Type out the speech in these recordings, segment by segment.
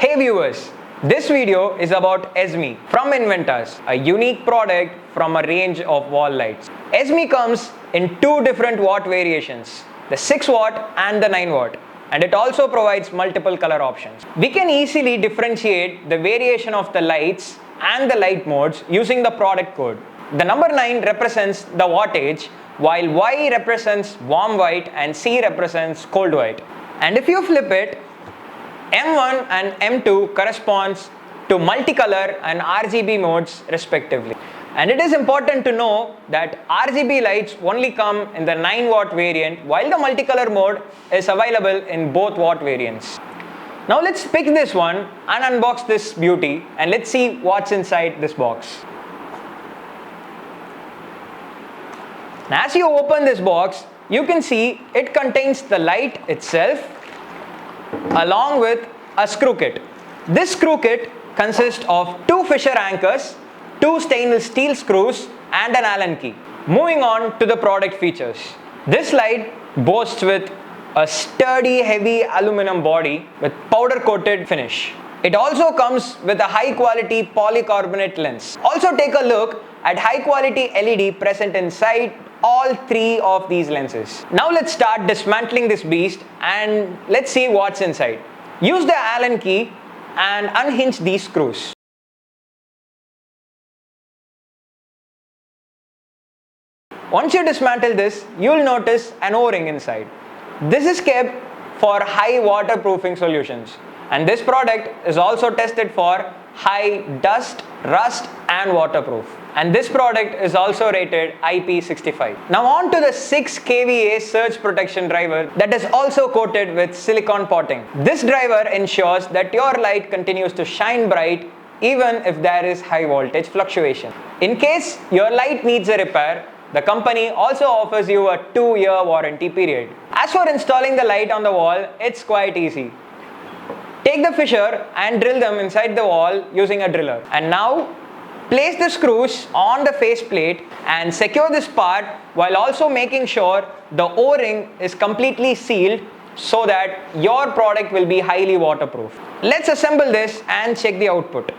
Hey viewers, this video is about Ezme from Inventaa, a unique product from a range of wall lights. Ezme comes in two different watt variations, the 6 watt and the 9 watt, and it also provides multiple color options. We can easily differentiate the variation of the lights and the light modes using the product code. The number 9 represents the wattage, while Y represents warm white and C represents cold white. And if you flip it, M1 and M2 corresponds to multicolor and RGB modes respectively. And it is important to know that RGB lights only come in the 9 watt variant, while the multicolor mode is available in both watt variants. Now let's pick this one and unbox this beauty, and let's see what's inside this box. Now, as you open this box, you can see it contains the light itself along with a screw kit. This screw kit consists of 2 fixture anchors, 2 stainless steel screws and an Allen key. Moving on to the product features. This light boasts with a sturdy heavy aluminum body with powder coated finish. It also comes with a high quality polycarbonate lens. Also take a look at high quality LED present inside all 3 of these lenses. Now let's start dismantling this beast and let's see what's inside. Use the Allen key and unhinge these screws. Once you dismantle this, you will notice an O-ring inside. This is kept for high waterproofing solutions, and this product is also tested for high dust, rust and waterproof. And this product is also rated IP65. Now on to the 6 kVA surge protection driver that is also coated with silicone potting. This driver ensures that your light continues to shine bright even if there is high voltage fluctuation. In case your light needs a repair, the company also offers you a 2-year warranty period. As for installing the light on the wall, it's quite easy. Take the fixture and drill them inside the wall using a driller. And now, place the screws on the faceplate and secure this part while also making sure the O-ring is completely sealed so that your product will be highly waterproof. Let's assemble this and check the output.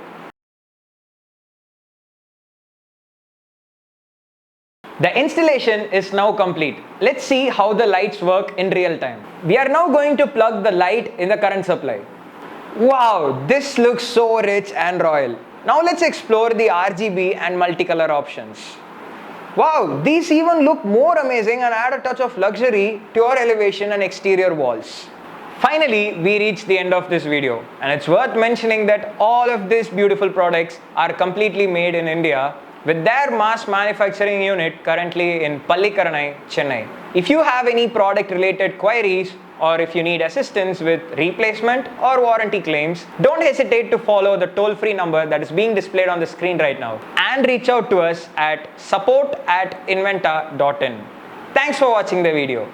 The installation is now complete. Let's see how the lights work in real time. We are now going to plug the light in the current supply. Wow, this looks so rich and royal. Now let's explore the RGB and multicolor options. Wow, these even look more amazing and add a touch of luxury to your elevation and exterior walls. Finally, we reached the end of this video, and it's worth mentioning that all of these beautiful products are completely made in India, with their mass manufacturing unit currently in Pallikaranai, Chennai. If you have any product related queries or if you need assistance with replacement or warranty claims, don't hesitate to follow the toll-free number that is being displayed on the screen right now and reach out to us at support@inventaa.in. Thanks for watching the video.